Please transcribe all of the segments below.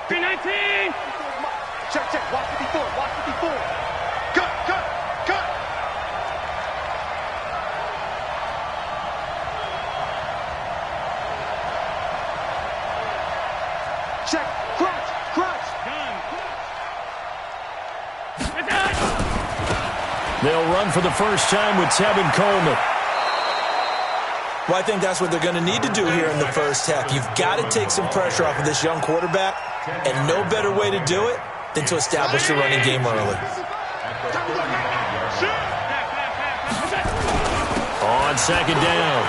319. Check, check. Watch 54. Watch 54. Cut, cut, cut. Check. Crunch, crunch. Done. They'll run for the first time with Tevin Coleman. Well, I think that's what they're going to need to do here in the first half. You've got to take some pressure off of this young quarterback, and no better way to do it than to establish the running game early. On second down,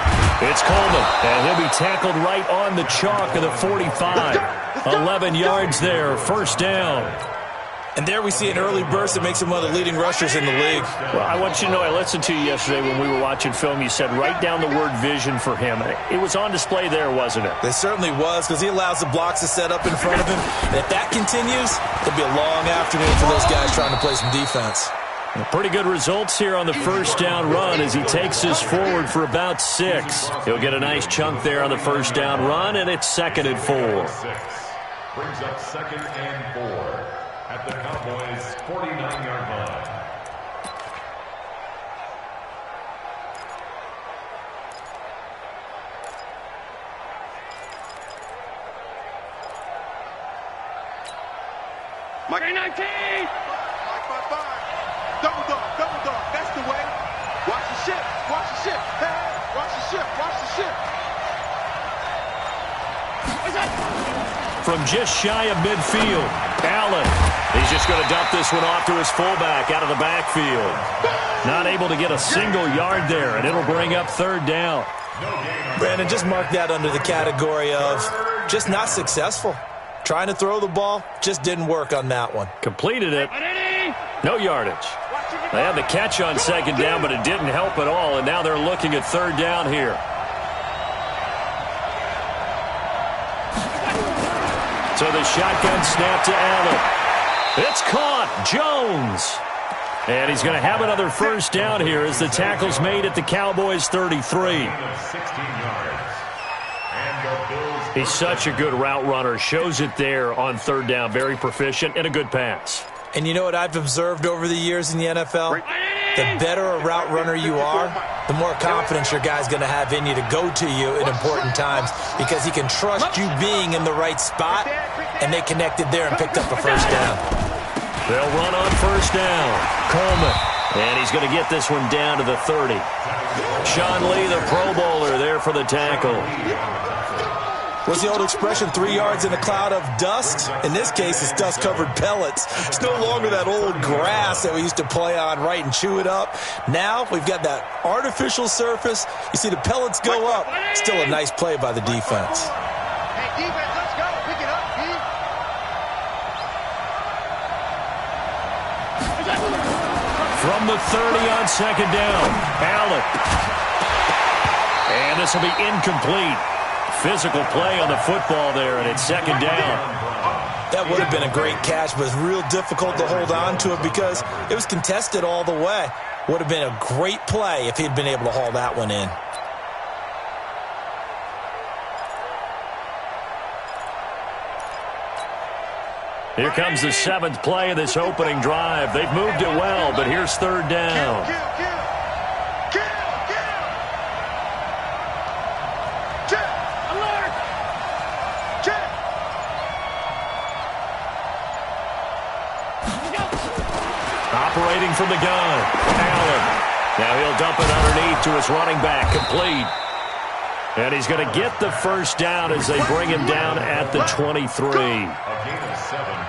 it's Coleman, and he'll be tackled right on the chalk of the 45. 11 yards there, first down. And there we see an early burst that makes him one of the leading rushers in the league. Well, I want you to know, I listened to you yesterday when we were watching film. You said write down the word vision for him. It was on display there, wasn't it? It certainly was, because he allows the blocks to set up in front of him. And if that continues, it'll be a long afternoon for those guys trying to play some defense. Well, pretty good results here on the first down run as he takes us forward for about 6. He'll get a nice chunk there on the first down run, and it's 2nd and 4. Brings up 2nd and 4. At the Cowboys' 49-yard line. Mike 19. Double dog, double dog. That's the way. Watch the ship, watch the ship. Hey, watch the ship, watch the ship. What's that? From just shy of midfield, Allen. He's just going to dump this one off to his fullback out of the backfield. Not able to get a single yard there, and it'll bring up 3rd down. Brandon, just mark that under the category of just not successful. Trying to throw the ball, just didn't work on that one. Completed it. No yardage. They had the catch on 2nd down, but it didn't help at all, and now they're looking at 3rd down here. So the shotgun snap to Allen. It's caught. Jones. And he's going to have another first down here as the tackle's made at the Cowboys' 33. He's such a good route runner. Shows it there on 3rd down. Very proficient and a good pass. And you know what I've observed over the years in the NFL? The better a route runner you are, the more confidence your guy's going to have in you to go to you in important times because he can trust you being in the right spot, and they connected there and picked up a first down. They'll run on first down. Coleman. And he's going to get this one down to the 30. Sean Lee, the Pro Bowler, there for the tackle. What's the old expression, 3 yards in a cloud of dust? In this case, it's dust-covered pellets. It's no longer that old grass that we used to play on, right, and chew it up. Now we've got that artificial surface. You see the pellets go up. Still a nice play by the defense. Hey, defense, let's go. Pick it up, D. From the 30 on 2nd down, Allen. And this will be incomplete. Physical play on the football there, and it's 2nd down. That would have been a great catch, but it's real difficult to hold on to it because it was contested all the way. Would have been a great play if he'd been able to haul that one in. Here comes the 7th play of this opening drive. They've moved it well, but here's 3rd down. Operating from the gun, Allen. Now he'll dump it underneath to his running back, complete. And he's going to get the first down as they bring him down at the 23.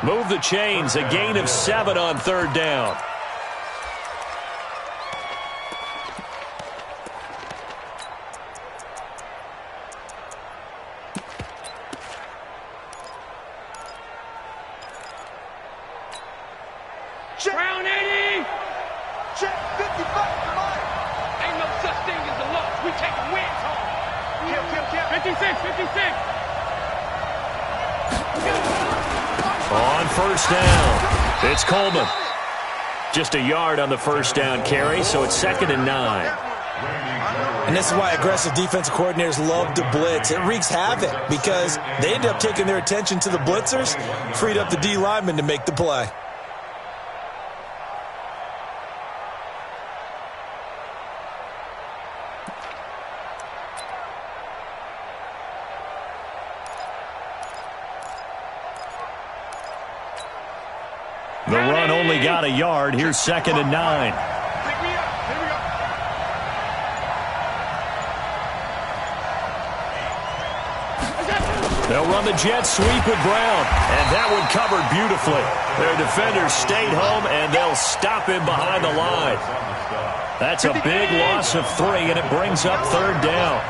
Move the chains, a gain of 7 on 3rd down. Brown 80. Check 55. Ain't no such thing as a loss. We taking wins home. Kill. 56, 56. On first down, it's Coleman. Just a yard on the first down carry, so it's 2nd and 9. And this is why aggressive defensive coordinators love to blitz. It wreaks havoc because they end up taking their attention to the blitzers, freed up the D lineman to make the play. The run only got a yard. Here's 2nd and 9. They'll run the jet sweep with Brown, and that one covered beautifully. Their defenders stayed home, and they'll stop him behind the line. That's a big loss of 3, and it brings up 3rd down.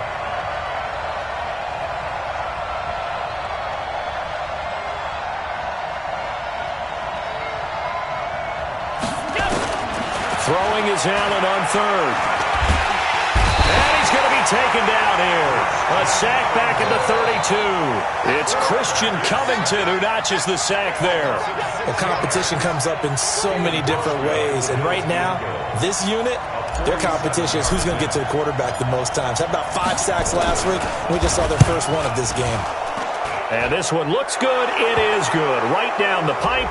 Throwing is Allen on 3rd. And he's going to be taken down here. A sack back at the 32. It's Christian Covington who notches the sack there. Well, competition comes up in so many different ways. And right now, this unit, their competition is who's going to get to the quarterback the most times. Had about 5 sacks last week. We just saw their first one of this game. And this one looks good. It is good. Right down the pipe.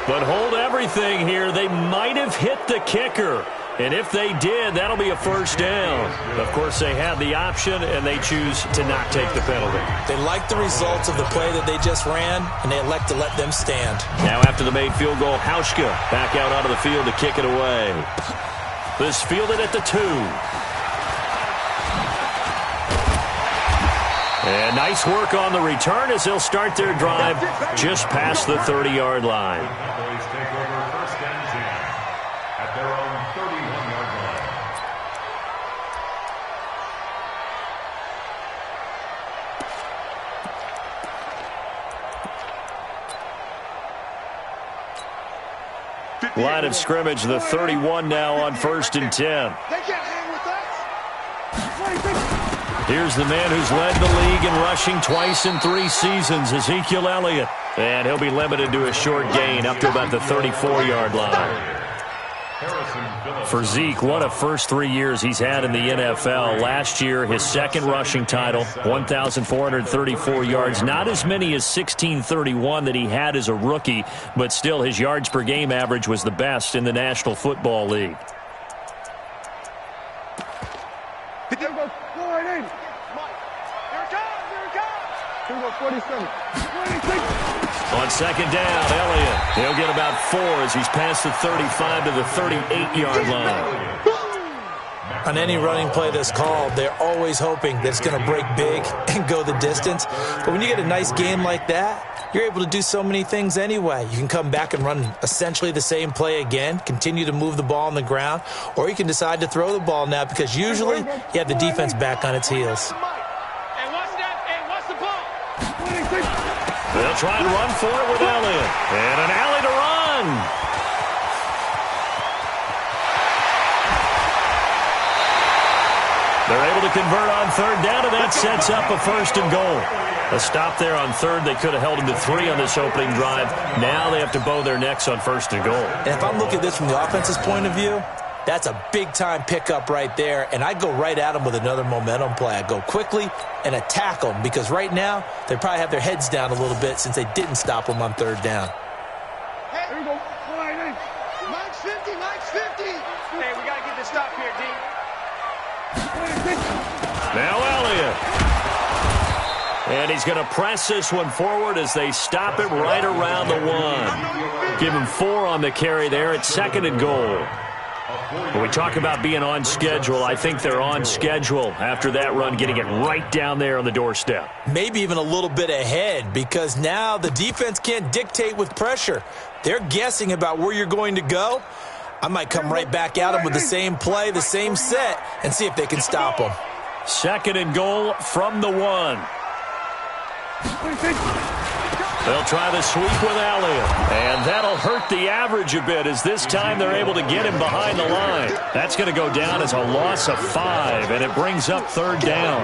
But hold everything here. They might have hit the kicker. And if they did, that'll be a 1st down. Of course, they have the option, and they choose to not take the penalty. They like the results of the play that they just ran, and they elect to let them stand. Now after the made field goal, Hauschka back out onto the field to kick it away. This fielded at the 2. And nice work on the return as they'll start their drive just past the 30-yard line. Cowboys take over 1st and 10 at their own 31-yard line. Line of scrimmage, the 31 now on 1st and 10. They can't hang with us. Here's the man who's led the league in rushing twice in 3 seasons, Ezekiel Elliott. And he'll be limited to a short gain up to about the 34-yard line. For Zeke, what a first 3 years he's had in the NFL. Last year, his 2nd rushing title, 1,434 yards. Not as many as 1,631 that he had as a rookie, but still his yards per game average was the best in the National Football League. On 2nd down, Elliott. He'll get about 4 as he's past the 35 to the 38-yard line. On any running play that's called, they're always hoping that it's going to break big and go the distance. But when you get a nice game like that, you're able to do so many things anyway. You can come back and run essentially the same play again, continue to move the ball on the ground, or you can decide to throw the ball now because usually you have the defense back on its heels. They'll try and run for it with Elliott. And an alley to run. They're able to convert on 3rd down, and that sets up a 1st and goal. A stop there on 3rd. They could have held him to 3 on this opening drive. Now they have to bow their necks on 1st and goal. And if I'm looking at this from the offense's point of view, that's a big-time pickup right there, and I go right at them with another momentum play. I go quickly and attack them because right now they probably have their heads down a little bit since they didn't stop them on 3rd down. Hey, here we go. Mike's 50, Mike's 50. Hey, we got to get this stop here, D. Now Elliott. And he's going to press this one forward as they stop it right around the 1. Give him 4 on the carry there at 2nd and goal. When we talk about being on schedule, I think they're on schedule after that run, getting it right down there on the doorstep. Maybe even a little bit ahead because now the defense can't dictate with pressure. They're guessing about where you're going to go. I might come right back at them with the same play, the same set, and see if they can stop them. 2nd and goal from the 1. They'll try the sweep with Elliott. And that'll hurt the average a bit as this time they're able to get him behind the line. That's going to go down as a loss of 5, and it brings up 3rd down.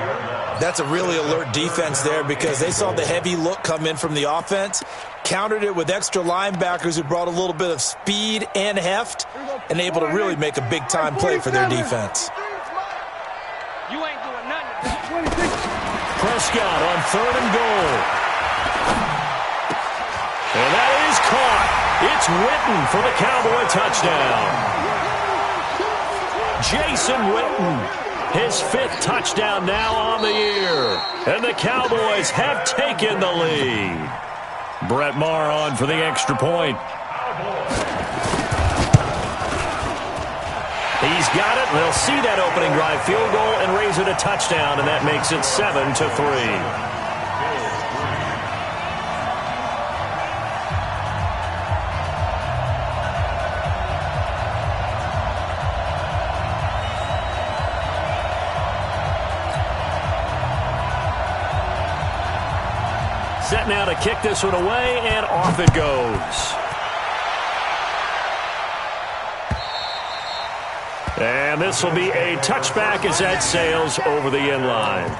That's a really alert defense there because they saw the heavy look come in from the offense, countered it with extra linebackers who brought a little bit of speed and heft, and able to really make a big-time play for their defense. You ain't doing nothing. Prescott on 3rd and goal. And that is caught. It's Witten for the Cowboy touchdown. Jason Witten, his 5th touchdown now on the year. And the Cowboys have taken the lead. Brett Maher on for the extra point. He's got it, and they'll see that opening drive field goal and raise it a touchdown, and that makes it 7-3. Set now to kick this one away, and off it goes. And this will be a touchback as that sails over the end line.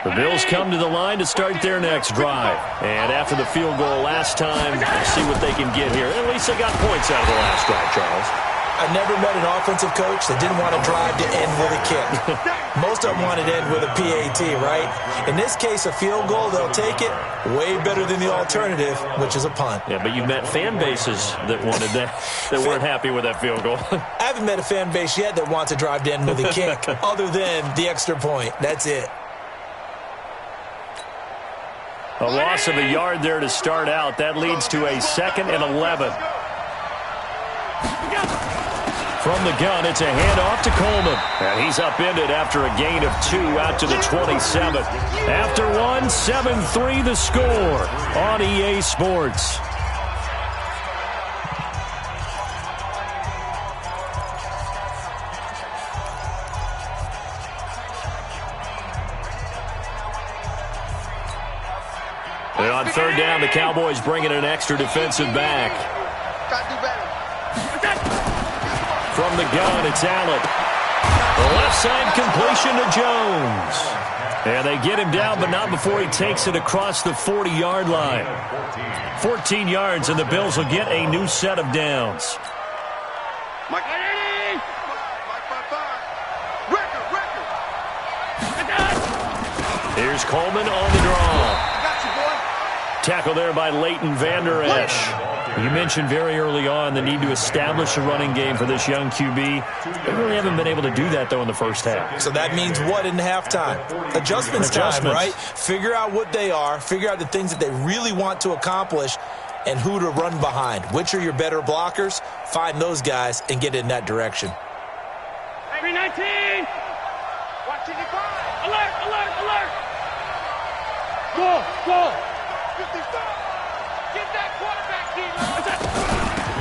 The Bills come to the line to start their next drive. And after the field goal last time, we'll see what they can get here. At least they got points out of the last drive, Charles. I've never met an offensive coach that didn't want to drive to end with a kick. Most of them wanted to end with a PAT, right? In this case, a field goal, they'll take it. Way better than the alternative, which is a punt. Yeah, but you met fan bases that wanted that, that weren't happy with that field goal. I haven't met a fan base yet that wants to drive to end with a kick, other than the extra point. That's it. A loss of a yard there to start out. That leads to a 2nd and 11. From the gun, it's a handoff to Coleman. And he's upended after a gain of 2 out to the 27. After 1, 7-3 the score on EA Sports. And on 3rd down, the Cowboys bringing an extra defensive back. Got to do better. From the gun, it's Allen. The left side completion to Jones. And they get him down, but not before he takes it across the 40-yard line. 14 yards, and the Bills will get a new set of downs. Mike. Here's Coleman on the draw. Tackle there by Leighton Vander Esch. You mentioned very early on the need to establish a running game for this young QB. They really haven't been able to do that, though, in the first half. So that means what in halftime? Adjustments time, right? Figure out what they are, figure out the things that they really want to accomplish, and who to run behind. Which are your better blockers? Find those guys and get in that direction. 319! Watch it, alert, alert, alert! Go! 55! Get that quarterback, team!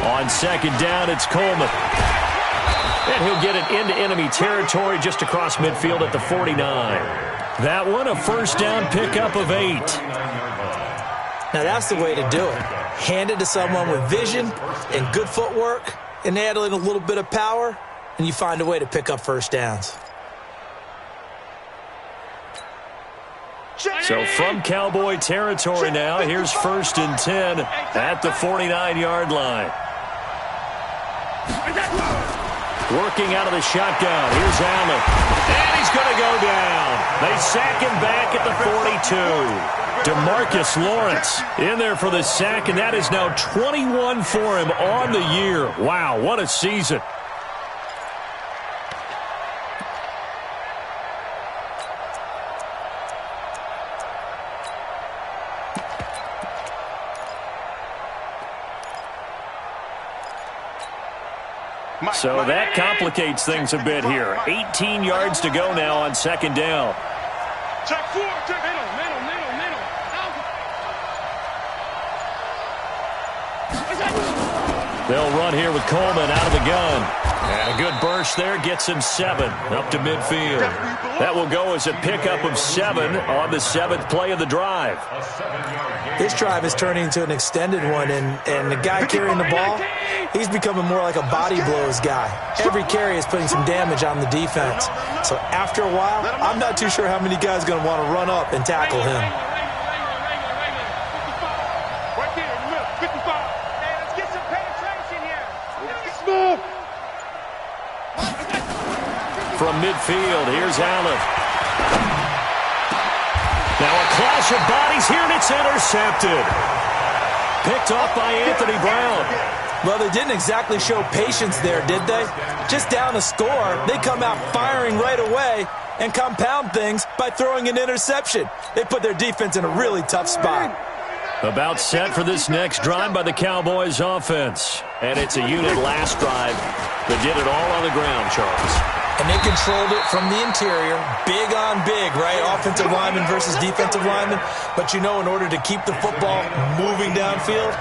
On 2nd down, it's Coleman. And he'll get it into enemy territory just across midfield at the 49. That one, a 1st down pickup of 8. Now that's the way to do it. Hand it to someone with vision and good footwork, and add in a little bit of power, and you find a way to pick up 1st downs. So from Cowboy territory now, here's 1st and 10 at the 49-yard line. Working out of the shotgun. Here's Allen. And he's going to go down. They sack him back at the 42. DeMarcus Lawrence in there for the sack, and that is now 21 for him on the year. Wow, what a season. So that complicates things a bit here. 18 yards to go now on 2nd down. Check 4, check middle. They'll run here with Coleman out of the gun. And a good burst there gets him 7 up to midfield. That will go as a pickup of 7 on the 7th play of the drive. This drive is turning into an extended one, and the guy carrying the ball, he's becoming more like a body blows guy. Every carry is putting some damage on the defense. So after a while, I'm not too sure how many guys are going to want to run up and tackle him. From midfield, here's Allen. Now a clash of bodies here, and it's intercepted. Picked off by Anthony Brown. Well, they didn't exactly show patience there, did they? Just down a score, they come out firing right away and compound things by throwing an interception. They put their defense in a really tough spot. About set for this next drive by the Cowboys offense. And it's a unit last drive that did it all on the ground, Charles. And they controlled it from the interior, big on big, right? Offensive lineman versus defensive lineman. But, you know, in order to keep the football moving downfield,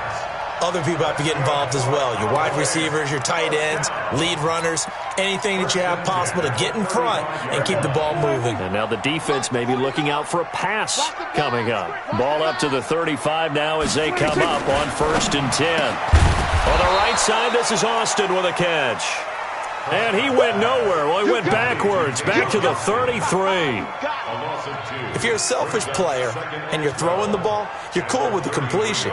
other people have to get involved as well. Your wide receivers, your tight ends, lead runners, anything that you have possible to get in front and keep the ball moving. And now the defense may be looking out for a pass coming up. Ball up to the 35 now as they come up on 1st and 10. On the right side, this is Austin with a catch. And he went nowhere. Well, he went backwards, back to the 33. If you're a selfish player and you're throwing the ball, you're cool with the completion.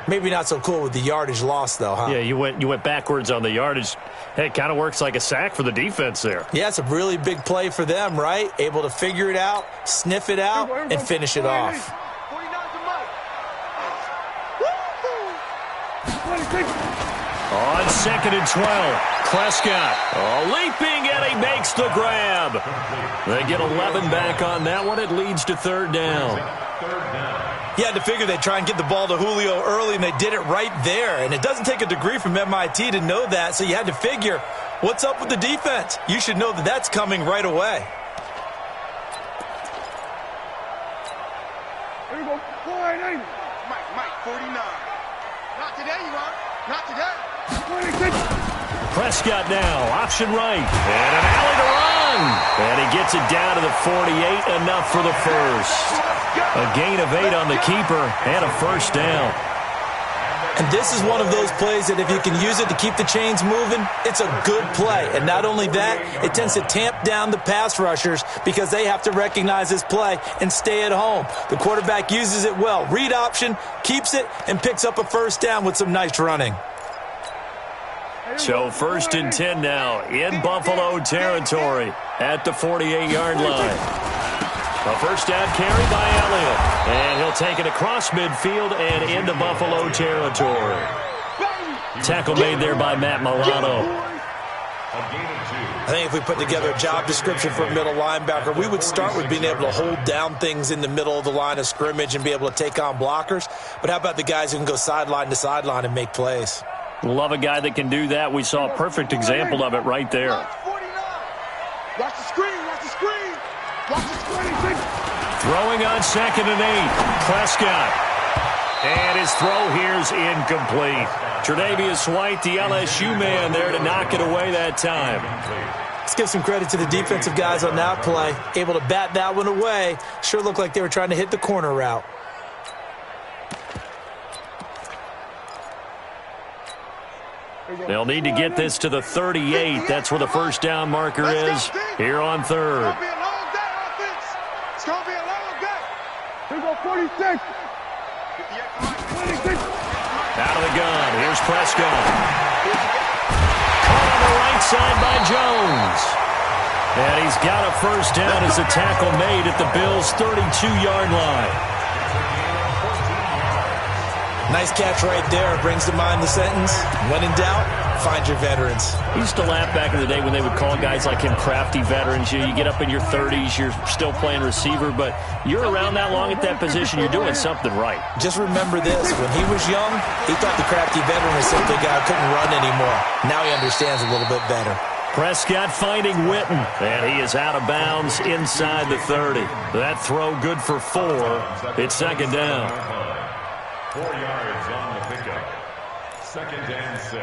Maybe not so cool with the yardage loss, though, huh? Yeah, you went backwards on the yardage. Hey, it kind of works like a sack for the defense there. Yeah, it's a really big play for them, right? Able to figure it out, sniff it out, and finish it off. On 2nd and 12, Prescott leaping, and he makes the grab. They get 11 back on that one. It leads to 3rd down. You had to figure they'd try and get the ball to Julio early, and they did it right there. And it doesn't take a degree from MIT to know that, so you had to figure, what's up with the defense? You should know that that's coming right away. Here we go. Mike, 49. Not today, you are. Not today. 26. Prescott now, option right, and an alley to run. And he gets it down to the 48, enough for the first. A gain of 8 on the keeper, and a 1st down. And this is one of those plays that if you can use it to keep the chains moving, it's a good play. And not only that, it tends to tamp down the pass rushers because they have to recognize this play and stay at home. The quarterback uses it well. Read option, keeps it, and picks up a 1st down with some nice running. So 1st and 10 now in Buffalo territory at the 48-yard line. A 1st down carry by Elliott. And he'll take it across midfield and into Buffalo territory. Tackle made there by Matt Milano. I think if we put together a job description for a middle linebacker, we would start with being able to hold down things in the middle of the line of scrimmage and be able to take on blockers. But how about the guys who can go sideline to sideline and make plays? Love a guy that can do that. We saw a perfect example of it right there. Watch the screen, watch the screen. Watch the screen. Throwing on 2nd and 8. Prescott. And his throw here's incomplete. Tre'Davious White, the LSU man, there to knock it away that time. Let's give some credit to the defensive guys on that play. Able to bat that one away. Sure looked like they were trying to hit the corner route. They'll need to get this to the 38. That's where the 1st down marker is here on 3rd. It's going to be a long day. Here we go, 46. 26. Out of the gun. Here's Prescott. Caught on the right side by Jones. And he's got a 1st down as the tackle made at the Bills' 32-yard line. Nice catch right there. Brings to mind the sentence, when in doubt, find your veterans. We used to laugh back in the day when they would call guys like him crafty veterans. You get up in your 30s, you're still playing receiver, but you're around that long at that position, you're doing something right. Just remember this. When he was young, he thought the crafty veteran was simply a guy who couldn't run anymore. Now he understands a little bit better. Prescott finding Witten, and he is out of bounds inside the 30. That throw good for 4. It's 2nd down. 4 yards on the pickup. 2nd and 6.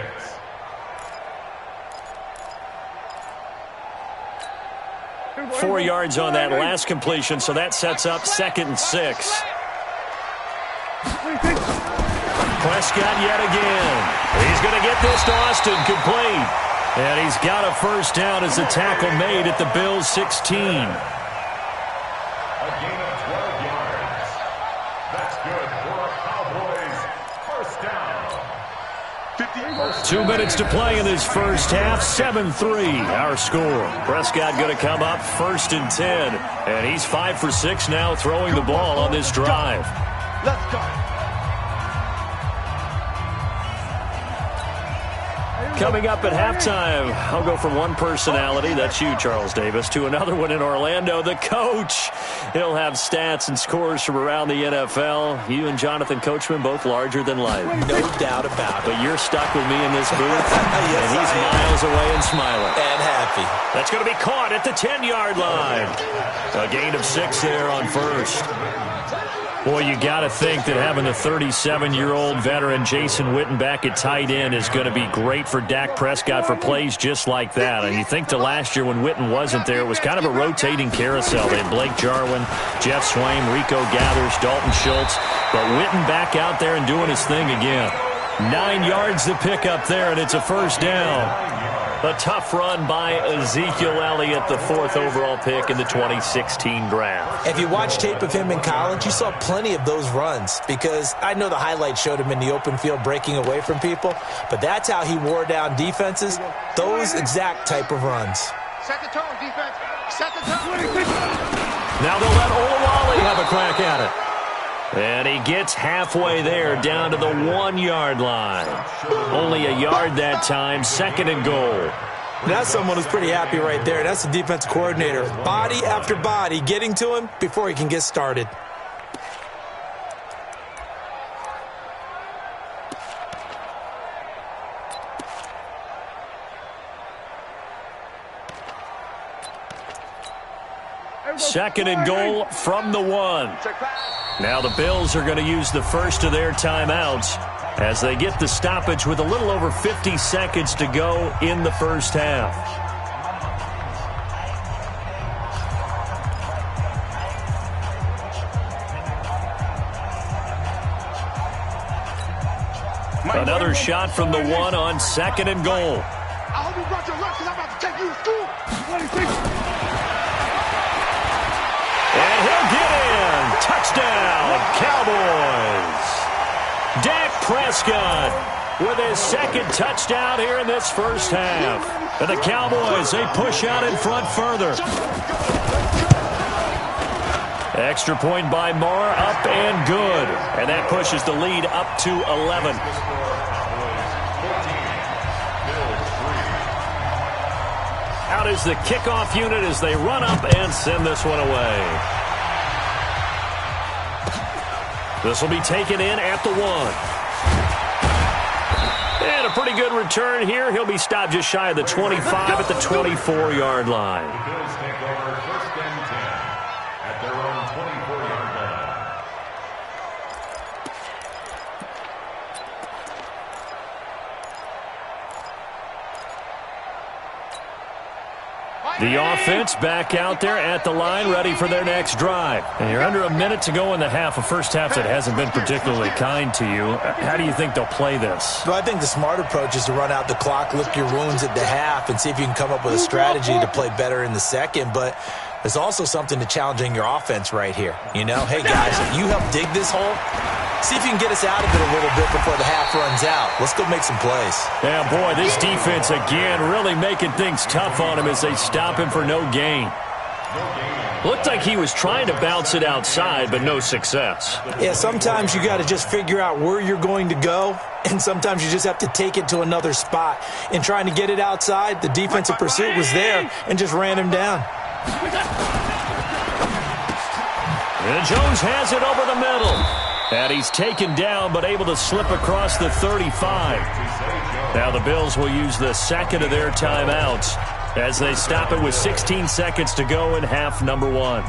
4 yards on that last completion, so that sets up 2nd and 6. Prescott yet again. He's going to get this to Austin, complete. And he's got a first down as the tackle made at the Bills' 16. A gain of 12 yards. That's good for a Cowboys first down. 2 minutes to play in this first half. 7-3 our score. Prescott going to come up 1st and 10. And he's 5 for 6 now throwing the ball on this drive. Let's go. Coming up at halftime, I'll go from one personality, that's you, Charles Davis, to another one in Orlando, the coach. He'll have stats and scores from around the NFL. You and Jonathan Coachman, both larger than life. No doubt about it. But you're stuck with me in this booth, Yes, and he's I am. miles away and smiling. And happy. That's going to be caught at the 10-yard line. A gain of 6 there on first. Boy, you got to think that having the 37-year-old veteran Jason Witten back at tight end is going to be great for Dak Prescott for plays just like that. And you think to last year when Witten wasn't there, it was kind of a rotating carousel. They had Blake Jarwin, Jeff Swaim, Rico Gathers, Dalton Schultz. But Witten back out there and doing his thing again. 9 yards to pick up there, and it's a first down. A tough run by Ezekiel Elliott, the 4th overall pick in the 2016 draft. If you watch tape of him in college, you saw plenty of those runs because I know the highlights showed him in the open field breaking away from people, but that's how he wore down defenses, those exact type of runs. Set the tone, defense. Set the tone. Now they'll let Olawale have a crack at it. And he gets halfway there down to the 1-yard line. Only a yard that time, 2nd and goal. That's someone who's pretty happy right there. That's the defensive coordinator. Body after body getting to him before he can get started. Second and goal from the 1. Now the Bills are going to use the first of their timeouts as they get the stoppage with a little over 50 seconds to go in the first half. Another shot from the 1 on 2nd and goal. I hope you brought your lunch because I'm about to take you to school. And he'll get in. Touchdown, Cowboys. Dak Prescott with his 2nd touchdown here in this first half. And the Cowboys, they push out in front further. Extra point by Marr, up and good. And that pushes the lead up to 11. Out is the kickoff unit as they run up and send this one away. This will be taken in at the 1. And a pretty good return here. He'll be stopped just shy of the 25 at the 24-yard line. The Bills take over 1st and 10 at their own 24-yard line. The offense back out there at the line, ready for their next drive. And you're under a minute to go in the half, a first half that hasn't been particularly kind to you. How do you think they'll play this? Well, I think the smart approach is to run out the clock, lick your wounds at the half, and see if you can come up with a strategy to play better in the second. But there's also something to challenging your offense right here. You know, hey, guys, you help dig this hole. See if you can get us out of it a little bit before the half runs out. Let's go make some plays. Yeah, boy, this defense again really making things tough on him as they stop him for no gain. Looked like he was trying to bounce it outside, but no success. Yeah, sometimes you got to just figure out where you're going to go, and sometimes you just have to take it to another spot. In trying to get it outside, the defensive pursuit was there and just ran him down. And Jones has it over the middle. And he's taken down, but able to slip across the 35. Now the Bills will use the 2nd of their timeouts as they stop it with 16 seconds to go in half number 1.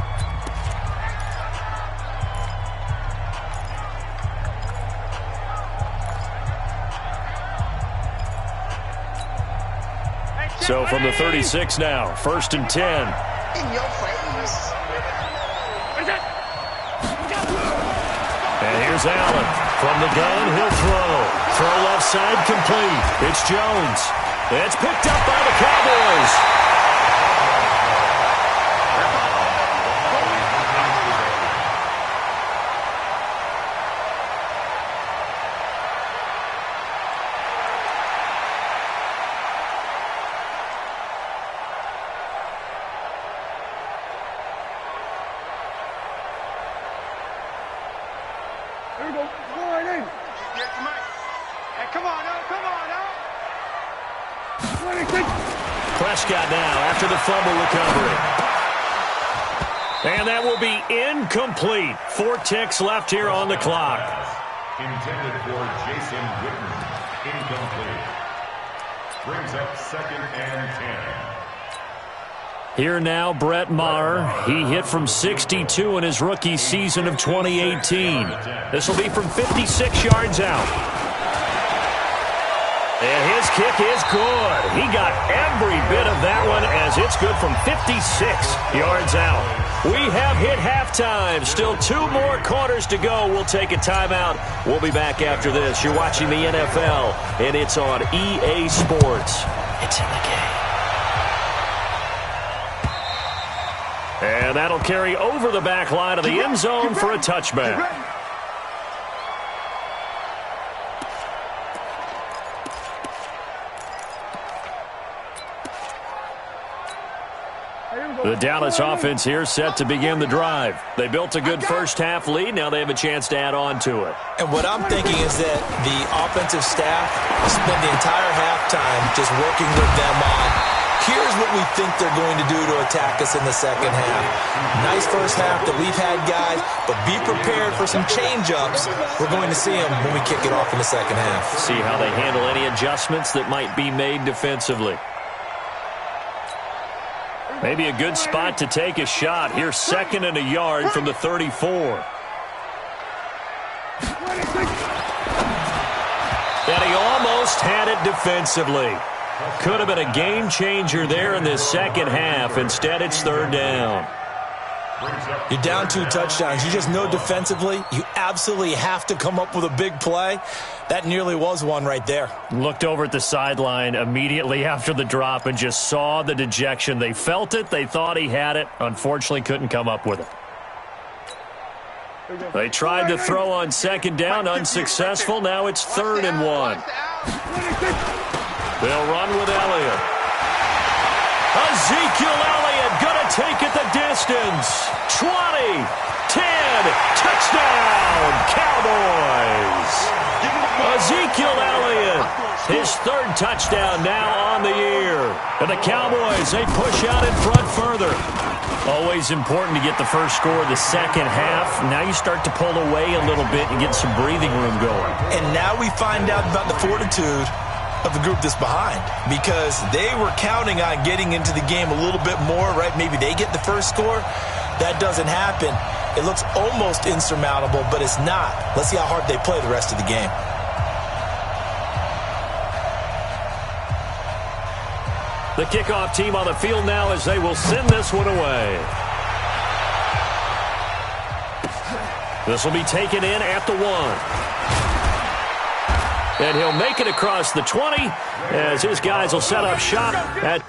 So from the 36 now, 1st and 10. In your face. And here's Allen. From the gun, he'll throw. Throw left side complete. It's Jones. It's picked up by the Cowboys. Here we go. Go right in. Hey, come on now. Come on now. Prescott now after the fumble recovery. And that will be incomplete. 4 ticks left here on the clock. Intended for Jason Witten. Incomplete. Brings up 2nd and 10. Here now, Brett Maher. He hit from 62 in his rookie season of 2018. This will be from 56 yards out. And his kick is good. He got every bit of that one as it's good from 56 yards out. We have hit halftime. Still 2 more quarters to go. We'll take a timeout. We'll be back after this. You're watching the NFL, and it's on EA Sports. It's in the game. And that'll carry over the back line of the end zone for a touchback. The Dallas offense here set to begin the drive. They built a good first-half lead. Now they have a chance to add on to it. And what I'm thinking is that the offensive staff spent the entire halftime just working with them on, here's what we think they're going to do to attack us in the second half. Nice first half that we've had, guys, but be prepared for some change-ups. We're going to see them when we kick it off in the second half. See how they handle any adjustments that might be made defensively. Maybe a good spot to take a shot. Here's 2nd and a yard from the 34. And he almost had it defensively. Could have been a game changer there in this second half. Instead, it's 3rd down. You're down 2 touchdowns. You just know defensively you absolutely have to come up with a big play. That nearly was one right there. Looked over at the sideline immediately after the drop and just saw the dejection. They felt it. They thought he had it. Unfortunately, couldn't come up with it. They tried to throw on 2nd down. Unsuccessful. Now it's 3rd and 1. They'll run with Elliott. Ezekiel Elliott going to take it the distance. 20, 10, touchdown, Cowboys. Ezekiel Elliott, his 3rd touchdown now on the year. And the Cowboys, they push out in front further. Always important to get the first score of the second half. Now you start to pull away a little bit and get some breathing room going. And now we find out about the fortitude of the group that's behind, because they were counting on getting into the game a little bit more, right? Maybe they get the first score. That doesn't happen. It looks almost insurmountable, but it's not. Let's see how hard they play the rest of the game. The kickoff team on the field now as they will send this one away. This will be taken in at the 1. And he'll make it across the 20 as his guys will set up shop at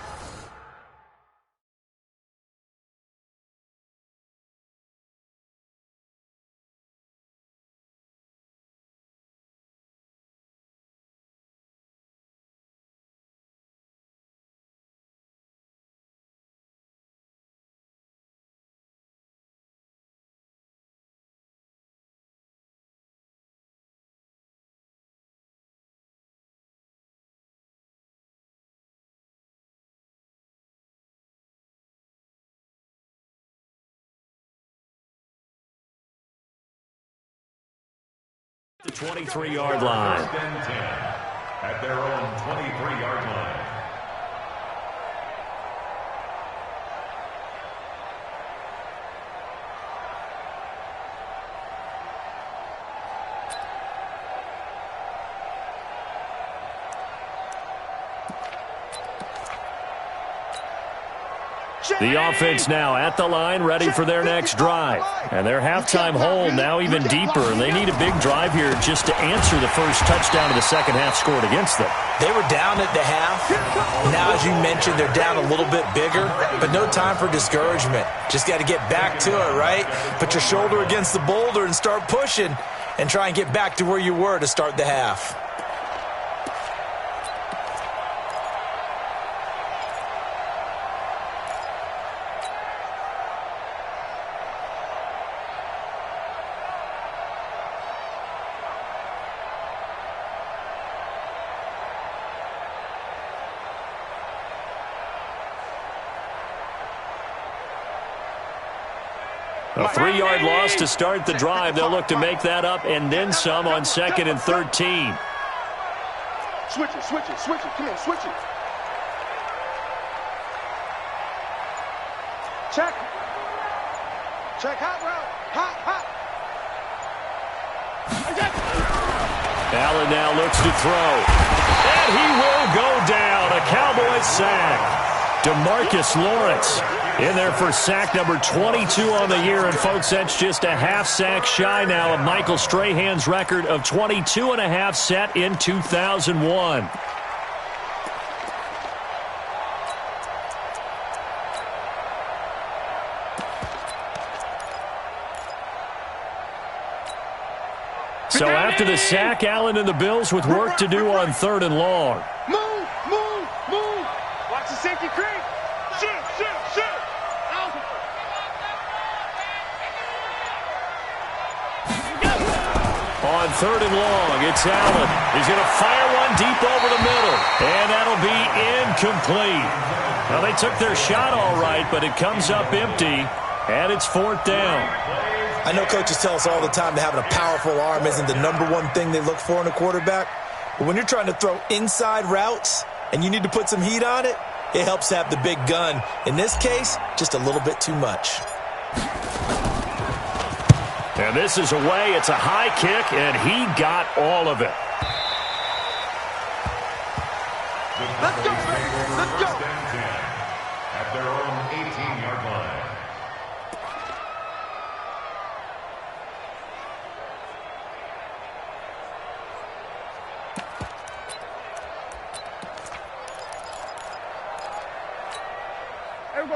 the 23-yard line. At their own 23-yard line. The offense now at the line, ready for their next drive. And their halftime hole now even deeper, and they need a big drive here just to answer the first touchdown of the second half scored against them. They were down at the half. Now, as you mentioned, they're down a little bit bigger, but no time for discouragement. Just got to get back to it, right? Put your shoulder against the boulder and start pushing and try and get back to where you were to start the half. A 3-yard loss to start the drive. They'll look to make that up and then some on 2nd and 13. Switch it, switch it, switch it. Come here, switch it. Check. Check, hot route. Hot, hot. Allen now looks to throw. And he will go down. A Cowboys sack. DeMarcus Lawrence in there for sack number 22 on the year. And, folks, that's just a half sack shy now of Michael Strahan's record of 22 and a half set in 2001. So after the sack, Allen and the Bills with work to do on 3rd and long. Move, move, move. Watch the safety creep. Shoot, shoot, shoot. On 3rd and long, it's Allen. He's going to fire one deep over the middle, and that'll be incomplete. Well, they took their shot all right, but it comes up empty, and it's 4th down. I know coaches tell us all the time that having a powerful arm isn't the #1 thing they look for in a quarterback. But when you're trying to throw inside routes and you need to put some heat on it, it helps to have the big gun. In this case, just a little bit too much. And this is away. It's a high kick, and he got all of it. Let's go, let's go. At their own 18-yard line.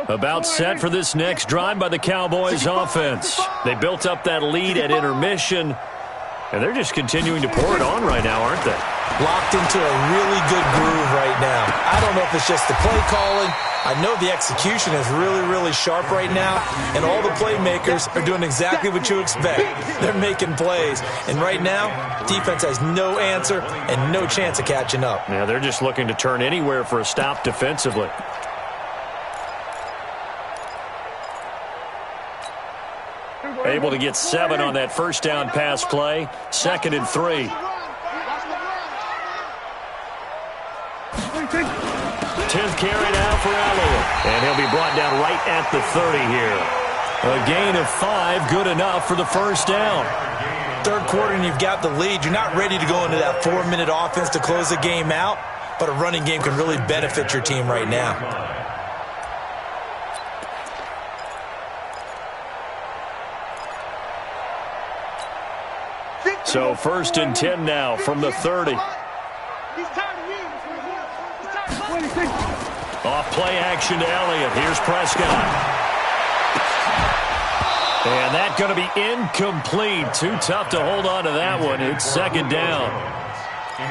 About set for this next drive by the Cowboys offense. They built up that lead at intermission, and they're just continuing to pour it on right now, aren't they? Locked into a really good groove right now. I don't know if it's just the play calling. I know the execution is really, really sharp right now, and all the playmakers are doing exactly what you expect. They're making plays, and right now, defense has no answer and no chance of catching up. Yeah, they're just looking to turn anywhere for a stop defensively. Able to get 7 on that first down pass play. 2nd and 3. 10th carry now for Elliott. And he'll be brought down right at the 30 here. A gain of 5, good enough for the first down. 3rd quarter and you've got the lead. You're not ready to go into that 4-minute offense to close the game out, but a running game can really benefit your team right now. So 1st and 10 now from the 30. Off play action to Elliott. Here's Prescott. And that's going to be incomplete. Too tough to hold on to that one. It's 2nd down.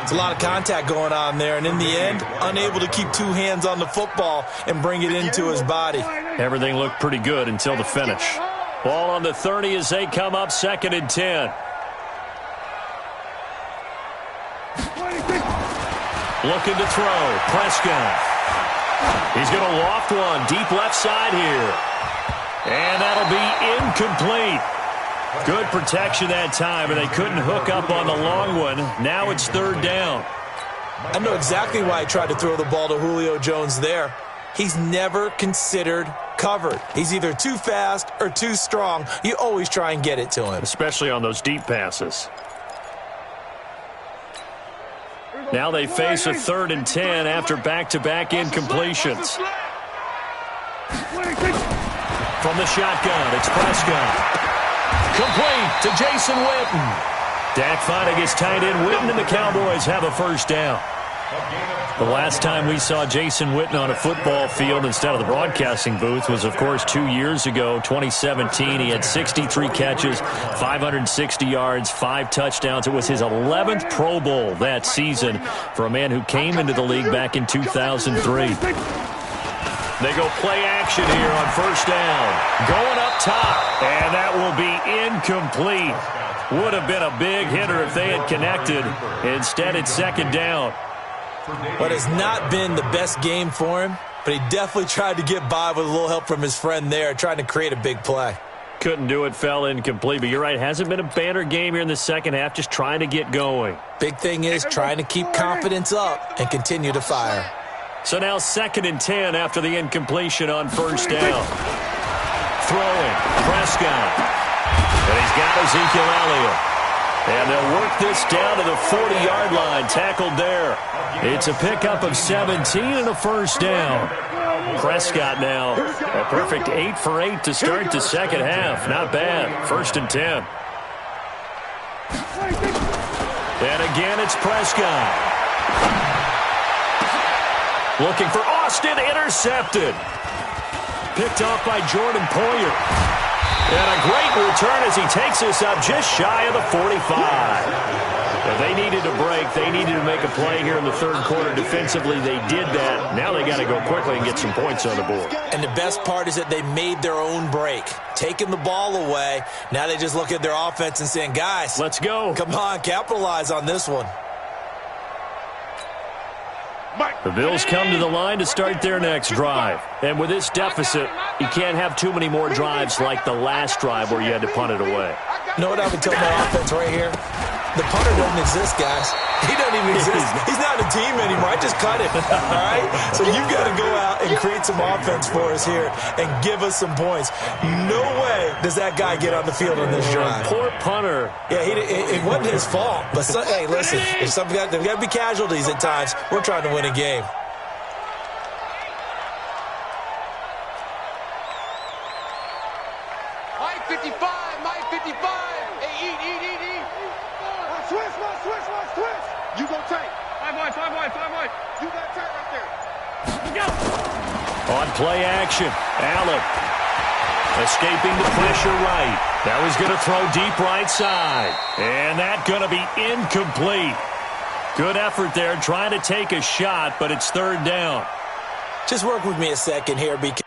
It's a lot of contact going on there, and in the end, unable to keep 2 hands on the football and bring it into his body. Everything looked pretty good until the finish. Ball on the 30 as they come up 2nd and 10. Looking to throw. Prescott. He's going to loft one deep left side here. And that'll be incomplete. Good protection that time, and they couldn't hook up on the long one. Now it's 3rd down. I know exactly why he tried to throw the ball to Julio Jones there. He's never considered covered. He's either too fast or too strong. You always try and get it to him. Especially on those deep passes. Now they face a 3rd and 10 after back-to-back incompletions. From the shotgun, it's Prescott. Complete to Jason Witten. Dak finding his tight end Witten, and the Cowboys have a first down. The last time we saw Jason Witten on a football field instead of the broadcasting booth was, of course, 2 years ago, 2017. He had 63 catches, 560 yards, 5 touchdowns. It was his 11th Pro Bowl that season for a man who came into the league back in 2003. They go play action here on first down. Going up top, and that will be incomplete. Would have been a big hitter if they had connected. Instead, it's second down. But it's not been the best game for him, but he definitely tried to get by with a little help from his friend there, trying to create a big play. Couldn't do it, fell incomplete. But you're right, hasn't been a banner game here in the second half, just trying to get going. Big thing is trying to keep confidence up and continue to fire. So now 2nd and 10 after the incompletion on first down. Throwing, Prescott. And he's got Ezekiel Elliott. And they'll work this down to the 40-yard line, tackled there. It's a pickup of 17 and a first down. Prescott now, a perfect 8 for 8 to start the second half. Not bad. 1st and 10. And again, it's Prescott. Looking for Austin, intercepted. Picked off by Jordan Poyer. And a great return as he takes us up just shy of the 45. If they needed a break, they needed to make a play here in the third quarter defensively. They did that. Now they got to go quickly and get some points on the board. And the best part is that they made their own break, taking the ball away. Now they just look at their offense and saying, guys, let's go. Come on, capitalize on this one. The Bills come to the line to start their next drive. And with this deficit, you can't have too many more drives like the last drive where you had to punt it away. You know what I would tell my offense right here? The punter doesn't exist, guys. He doesn't even exist. He's not a team anymore. I just cut him. All right? So you've got to go out and create some offense for us here and give us some points. No way does that guy get on the field on this drive. Poor punter. Yeah, it wasn't his fault. But, hey, listen, there's got to be casualties at times. We're trying to win a game. Mike 55, Mike 55. Hey, eat. Switch. You go tight. 5 wide. You got tight right there. Let's go. On play action, Allen escaping the pressure right. That was going to throw deep right side. And that going to be incomplete. Good effort there, trying to take a shot, but it's third down. Just work with me a second here because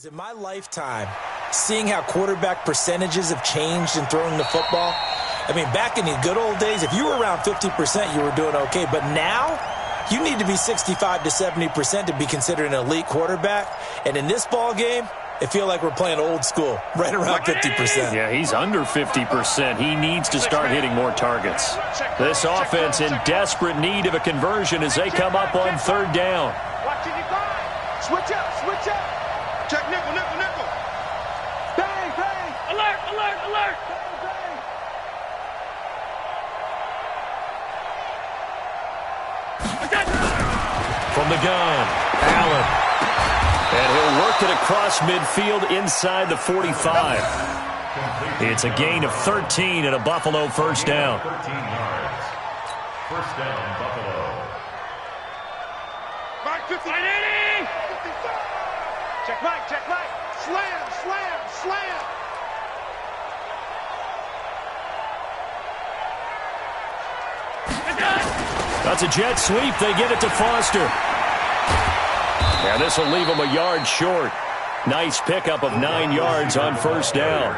in my lifetime, seeing how quarterback percentages have changed in throwing the football, I mean, back in the good old days, if you were around 50%, you were doing okay. But now, you need to be 65 to 70% to be considered an elite quarterback. And in this ball game, it feels like we're playing old school, right around 50%. Yeah, he's under 50%. He needs to start hitting more targets. This offense in desperate need of a conversion as they come up on third down. Switch up. Check nickel. Bang. Alert. Bang. From the gun, Allen. And he'll work it across midfield inside the 45. It's a gain of 13 and a Buffalo first down. 13 yards. First down, Buffalo. Mike 50. Check Mike. Slam. That's a jet sweep. They get it to Foster. And this will leave him a yard short. Nice pickup of 9 yards on first down.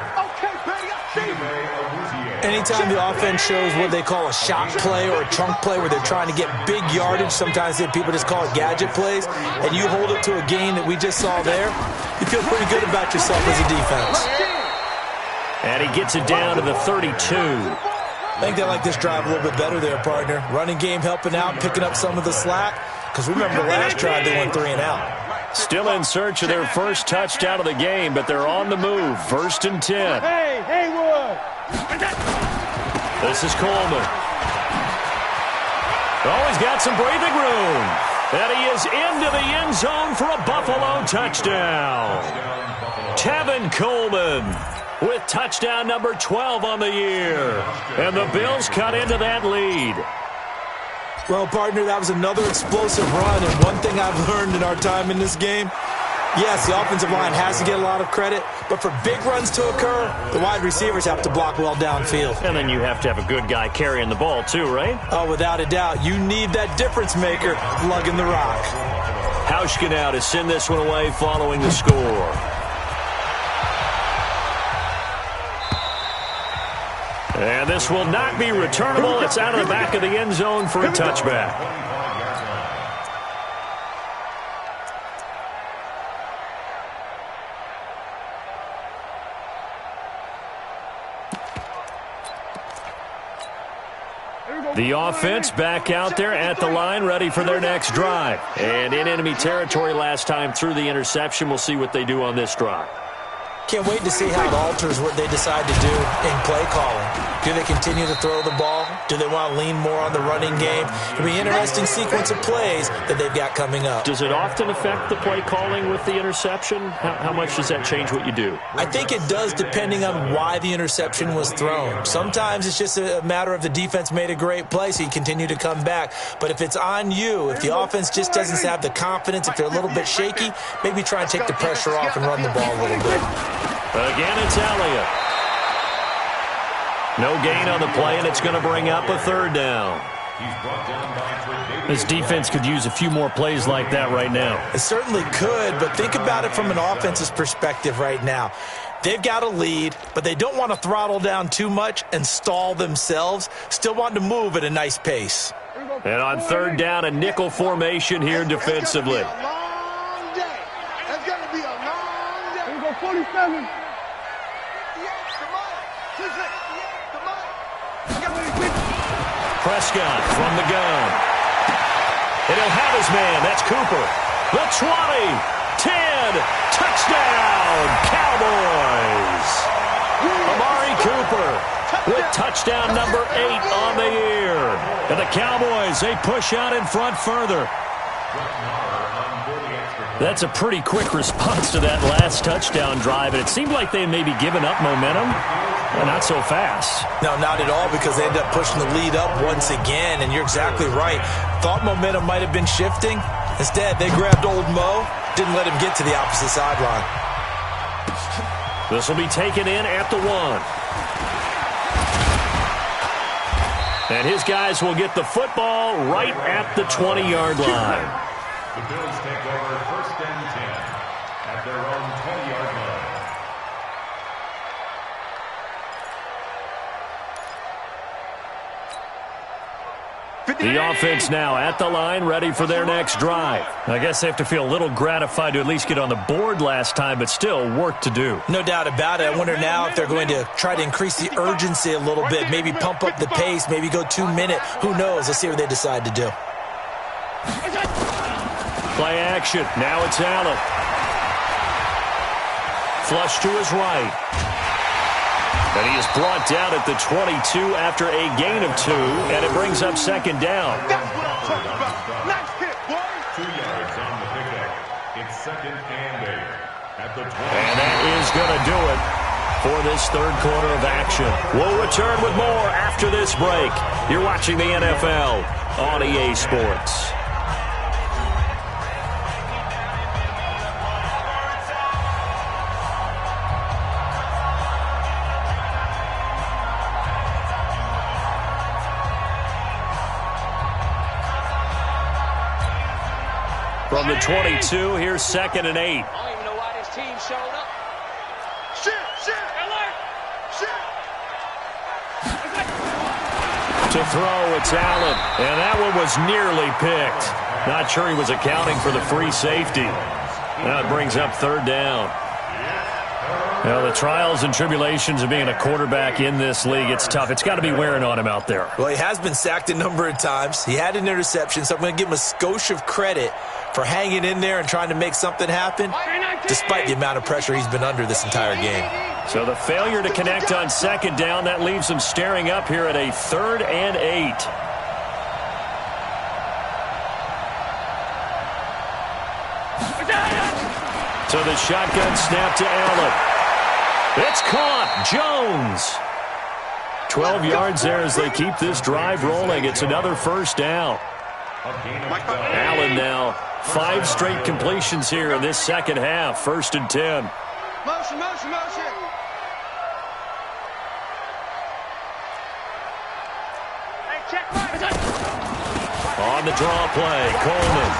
Anytime the offense shows what they call a shot play or a chunk play where they're trying to get big yardage, sometimes people just call it gadget plays, and you hold it to a gain that we just saw there, you feel pretty good about yourself as a defense. And he gets it down to the 32. I think they like this drive a little bit better there, partner. Running game helping out, picking up some of the slack. Because remember the last drive, they went 3 and out. Still in search of their first touchdown of the game, but they're on the move. 1st and 10. Hey, Haywood. This is Coleman. Oh, he's got some breathing room. And he is into the end zone for a Buffalo touchdown. Tevin Coleman with touchdown number 12 on the year. And the Bills cut into that lead. Well, partner, that was another explosive run. And one thing I've learned in our time in this game, yes, the offensive line has to get a lot of credit, but for big runs to occur, the wide receivers have to block well downfield. And then you have to have a good guy carrying the ball too, right? Oh, without a doubt. You need that difference maker lugging the rock. Hauschka now to send this one away following the score. And this will not be returnable. It's out of the back of the end zone for a touchback. The offense back out there at the line, ready for their next drive. And in enemy territory last time through the interception. We'll see what they do on this drive. Can't wait to see how it alters what they decide to do in play calling. Do they continue to throw the ball? Do they want to lean more on the running game? It'll be an interesting sequence of plays that they've got coming up. Does it often affect the play calling with the interception? How much does that change what you do? I think it does, depending on why the interception was thrown. Sometimes it's just a matter of the defense made a great play, so you continue to come back. But if it's on you, if the offense just doesn't have the confidence, if they're a little bit shaky, maybe try and take the pressure off and run the ball a little bit. Again, it's Elliott. No gain on the play, and it's going to bring up a third down. This defense could use a few more plays like that right now. It certainly could, but think about it from an offense's perspective right now. They've got a lead, but they don't want to throttle down too much and stall themselves. Still want to move at a nice pace. And on third down, a nickel formation here defensively. It's going to be a long day. Here we go, 47. Prescott from the gun. And he'll have his man. That's Cooper. The 20, 10, touchdown, Cowboys. Amari Cooper with touchdown number 8 on the year. And the Cowboys, they push out in front further. That's a pretty quick response to that last touchdown drive, and it seemed like they may be giving up momentum. Well, not so fast. No, not at all, because they ended up pushing the lead up once again, and you're exactly right. Thought momentum might have been shifting. Instead, they grabbed old Mo, didn't let him get to the opposite sideline. This will be taken in at the 1. And his guys will get the football right at the 20-yard line. The Bills take over 1st and 10 at their own 20-yard line. The offense now at the line, ready for their next drive. I guess they have to feel a little gratified to at least get on the board last time, but still work to do. No doubt about it. I wonder now if they're going to try to increase the urgency a little bit, maybe pump up the pace, maybe go 2-minute. Who knows? Let's see what they decide to do. Play action. Now it's Allen. Flush to his right. And he is brought down at the 22 after a gain of 2, and it brings up 2nd down. That's what I'm talking about. Nice hit, boy. 2 yards on the pickup. It's 2nd and 8 at the 20. And that is going to do it for this third quarter of action. We'll return with more after this break. You're watching the NFL on EA Sports. From the 22, here's 2nd and 8. I don't even know why this team showed up. To throw, it's Allen. And that one was nearly picked. Not sure he was accounting for the free safety. Now it brings up 3rd down. Now, the trials and tribulations of being a quarterback in this league, it's tough. It's got to be wearing on him out there. Well, he has been sacked a number of times. He had an interception, so I'm going to give him a skosh of credit for hanging in there and trying to make something happen, despite the amount of pressure he's been under this entire game. So the failure to connect on 2nd down, that leaves him staring up here at a 3rd and 8. To the shotgun snap to Allen. It's caught. Jones. 12 yards there as they keep this drive rolling. It's another first down. Allen now 5 straight completions here in this second half. 1st and 10. Motion. Hey, check. On the draw play, Coleman.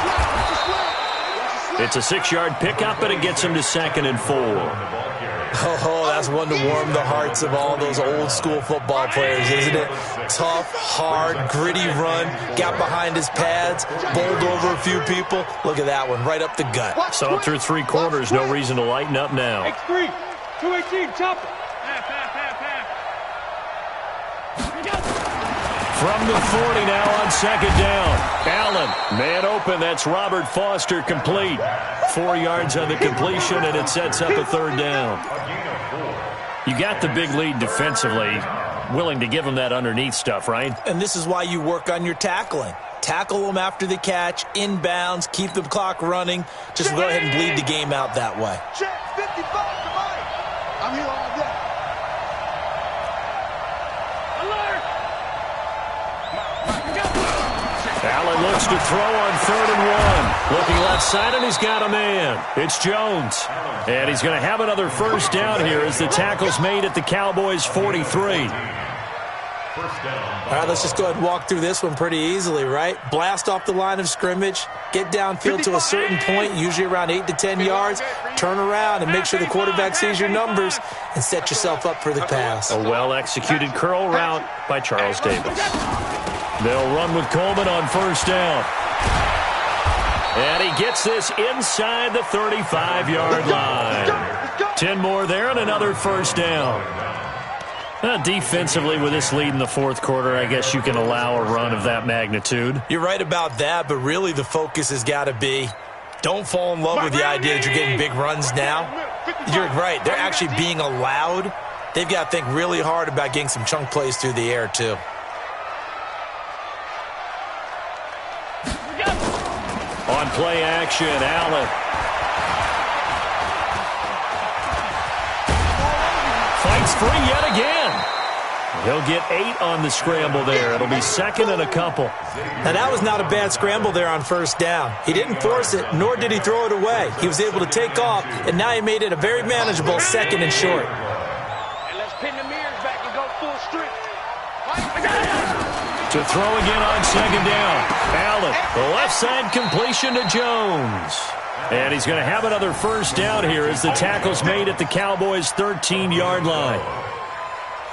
It's a 6-yard pickup, and it gets him to 2nd and 4. Oh, that's one to warm the hearts of all those old-school football players, isn't it? Tough, hard, gritty run, got behind his pads, bowled over a few people. Look at that one, right up the gut. So through 3 quarters, no reason to lighten up now. X3, 218, chop it. From the 40 now on 2nd down. Allen, man open. That's Robert Foster, complete. 4 yards on the completion, and it sets up a 3rd down. You got the big lead defensively. Willing to give them that underneath stuff, right? And this is why you work on your tackling. Tackle them after the catch, inbounds, keep the clock running. Just go ahead and bleed the game out that way. Check 55 to Mike. I'm here all day. Allen looks to throw on 3rd and 1. Looking left side, and he's got a man. It's Jones. And he's going to have another first down here as the tackle's made at the Cowboys' 43. All right, let's just go ahead and walk through this one pretty easily, right? Blast off the line of scrimmage, get downfield to a certain point, usually around 8 to 10 yards, turn around and make sure the quarterback sees your numbers and set yourself up for the pass. A well-executed curl route by Charles Davis. They'll run with Coleman on 1st down. And he gets this inside the 35-yard line. 10 more there and another first down. Defensively, with this lead in the 4th quarter, I guess you can allow a run of that magnitude. You're right about that, but really the focus has got to be don't fall in love with the idea that you're getting big runs now. You're right. They're actually being allowed. They've got to think really hard about getting some chunk plays through the air, too. On play action, Allen. Fights free yet again. He'll get 8 on the scramble there. It'll be 2nd and a couple. Now, that was not a bad scramble there on 1st down. He didn't force it, nor did he throw it away. He was able to take off, and now he made it a very manageable 2nd and short. And let's pin the mirrors back and go full strength. To throw again on 2nd down. Allen, the left side completion to Jones. And he's going to have another first down here as the tackle's made at the Cowboys' 13-yard line.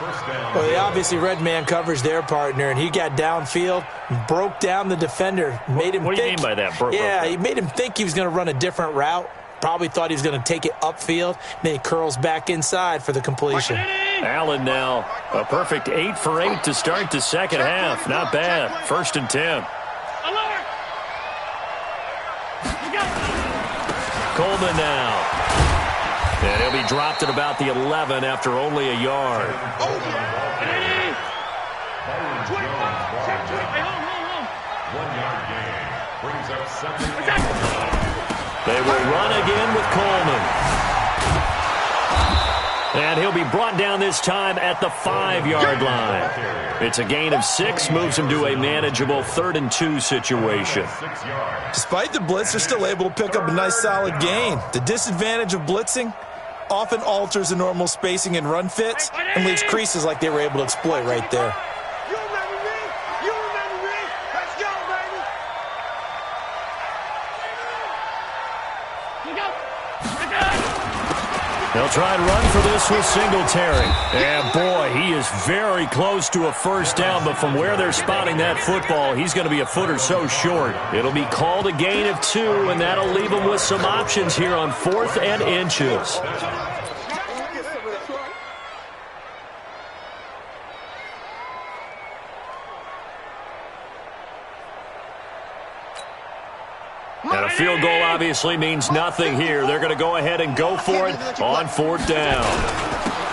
Well, they obviously red man coverage their partner, and he got downfield, broke down the defender, made him What do you mean by that? He made him think he was going to run a different route. Probably thought he was going to take it upfield. Then he curls back inside for the completion. Allen now a perfect 8 for 8 to start the second half. Not bad. 1st and 10. Coleman now. And he'll be dropped at about the 11 after only a yard. They will run again with Coleman. And he'll be brought down this time at the 5-yard line. It's a gain of 6, moves him to a manageable 3rd and 2 situation. Despite the blitz, they're still able to pick up a nice solid gain. The disadvantage of blitzing often alters the normal spacing and run fits and leaves creases like they were able to exploit right there. You remember me? You remember me? Let's go, baby. They'll try and run for this with Singletary. And, boy, he is very close to a first down, but from where they're spotting that football, he's going to be a foot or so short. It'll be called a gain of 2, and that'll leave him with some options here on 4th and inches. And a field goal obviously means nothing here. They're going to go ahead and go for it on 4th down.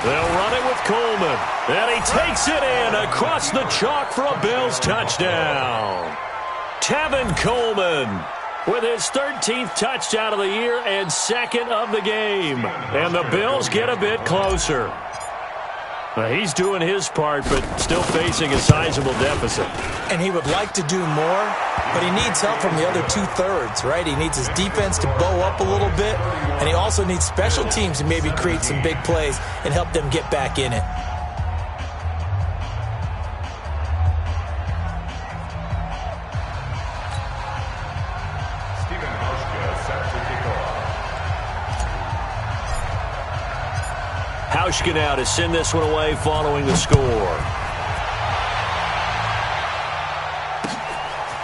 They'll run it with Coleman. And he takes it in across the chalk for a Bills touchdown. Tevin Coleman with his 13th touchdown of the year and second of the game. And the Bills get a bit closer. He's doing his part, but still facing a sizable deficit. And he would like to do more, but he needs help from the other two-thirds, right? He needs his defense to bow up a little bit, and he also needs special teams to maybe create some big plays and help them get back in it. Hauschka now to send this one away following the score.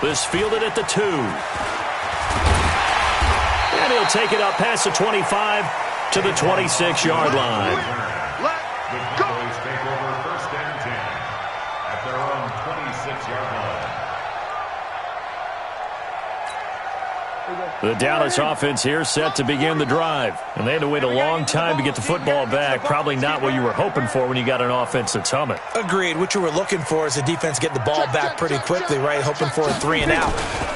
This fielded at the 2. And he'll take it up past the 25 to the 26-yard line. The Cowboys take over first and 10 at their own 26-yard line. The Dallas offense here set to begin the drive. And they had to wait a long time to get the football back. Probably not what you were hoping for when you got an offense that's humming. Agreed. What you were looking for is the defense get the ball back pretty quickly, right? Hoping for a 3 and out.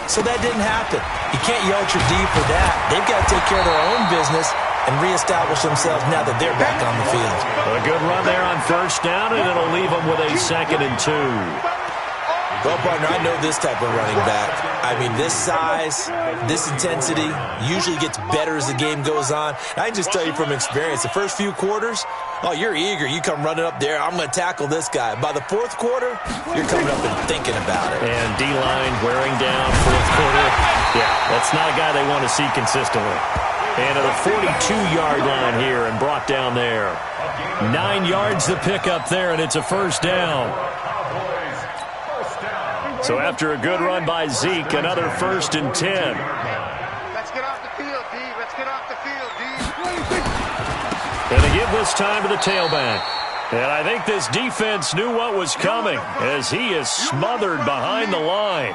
So that didn't happen. You can't yell at your D for that. They've got to take care of their own business and reestablish themselves now that they're back on the field. A good run there on first down, and it'll leave them with a 2nd and 2. Well, partner, I know this type of running back. I mean, this size, this intensity usually gets better as the game goes on. I can just tell you from experience, the first few quarters, oh, you're eager. You come running up there, I'm going to tackle this guy. By the 4th quarter, you're coming up and thinking about it. And D-line wearing down 4th quarter. Yeah, that's not a guy they want to see consistently. And to the 42-yard line here and brought down there. 9 yards to pick up there, and it's a first down. So after a good run by Zeke, another 1st and 10. Let's get off the field, D. Let's get off the field, D. And they give this time to the tailback. And I think this defense knew what was coming as he is smothered behind the line.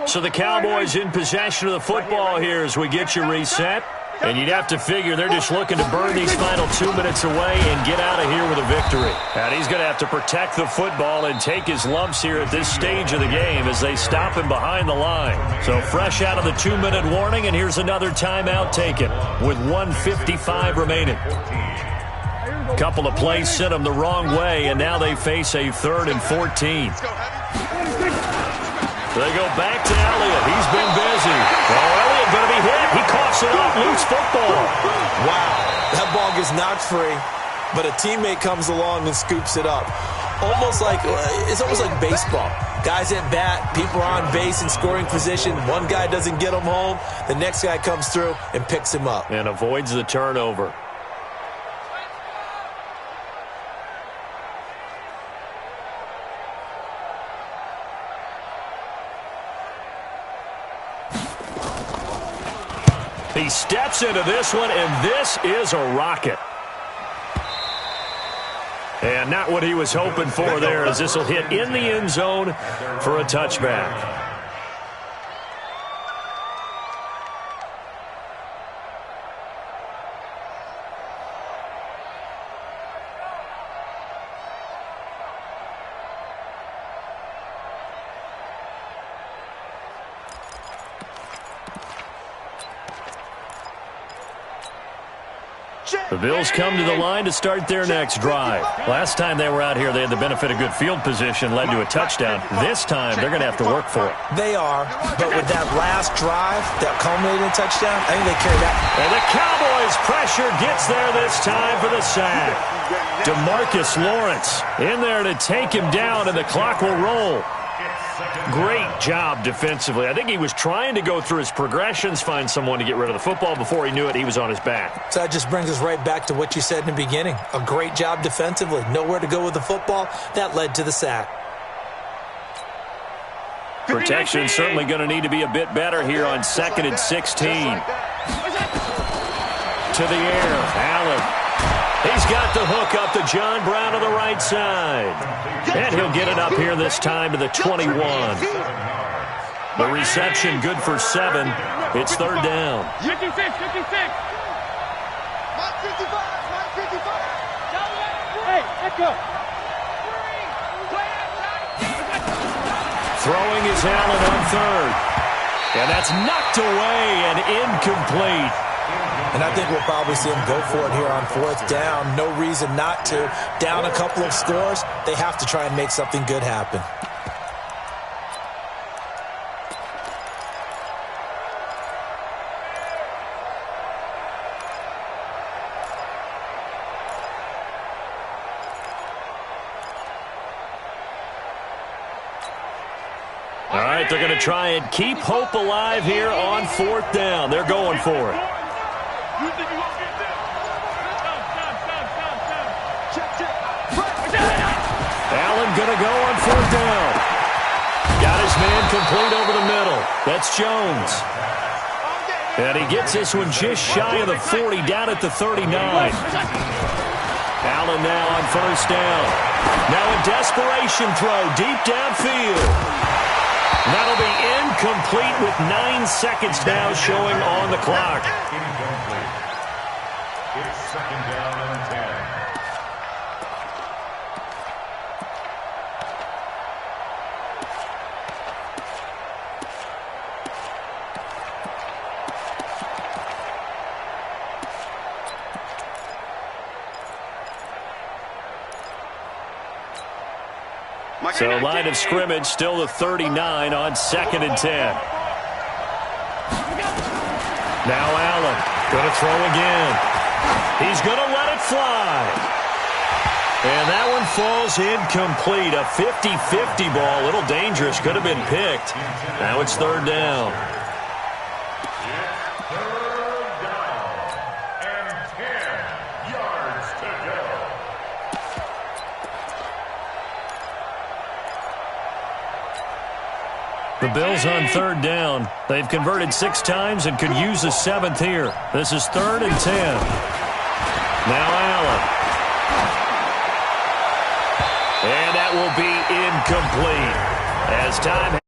So the Cowboys in possession of the football here as we get you reset. And you'd have to figure they're just looking to burn these final 2 minutes away and get out of here with a victory. And he's going to have to protect the football and take his lumps here at this stage of the game as they stop him behind the line. So fresh out of the 2-minute warning, and here's another timeout taken with 1:55 remaining. A couple of plays sent them the wrong way, and now they face a 3rd and 14. They go back to Elliott. He's been busy. Well, Elliott going to be hit. He coughs it up. Loose football. Wow. That ball gets knocked free, but a teammate comes along and scoops it up. It's almost like baseball. Guys at bat, people are on base in scoring position. One guy doesn't get him home. The next guy comes through and picks him up. And avoids the turnover. He steps into this one, and this is a rocket. And not what he was hoping for there, as this will hit in the end zone for a touchback. The Bills come to the line to start their next drive. Last time they were out here, they had the benefit of good field position, led to a touchdown. This time, they're going to have to work for it. They are, but with that last drive, that culminating touchdown, I think they carry that. And the Cowboys' pressure gets there this time for the sack. DeMarcus Lawrence in there to take him down, and the clock will roll. Great job defensively. I think he was trying to go through his progressions, find someone to get rid of the football. Before he knew it, he was on his back. So that just brings us right back to what you said in the beginning. A great job defensively. Nowhere to go with the football. That led to the sack. Protection certainly going to need to be a bit better here on 2nd and 16. To the air. Allen. He's got the hook up to John Brown on the right side. And he'll get it up here this time to the 21. The reception good for 7. It's 3rd down. 56, 56. Mike 55, Mike 55. Hey, let's go. Throwing is Allen on third. And that's knocked away and incomplete. And I think we'll probably see him go for it here on fourth down. No reason not to. Down a couple of scores, they have to try and make something good happen. All right, they're going to try and keep hope alive here on fourth down. They're going for it. Allen going to go on fourth down. Got his man complete over the middle. That's Jones. And he gets this one just shy of the 40, down at the 39. Allen now on first down. Now a desperation throw deep downfield. That'll be incomplete with 9 seconds now showing on the clock. Incomplete. It's second down and 10. So line of scrimmage still the 39 on second and 10. Now Allen going to throw again. He's going to let it fly. And that one falls incomplete. A 50-50 ball. A little dangerous. Could have been picked. Now it's third down. Third down and 10 yards to go. The Bills on third down. They've converted 6 times and could use a 7th here. This is third and 10. Now Allen. And that will be incomplete as time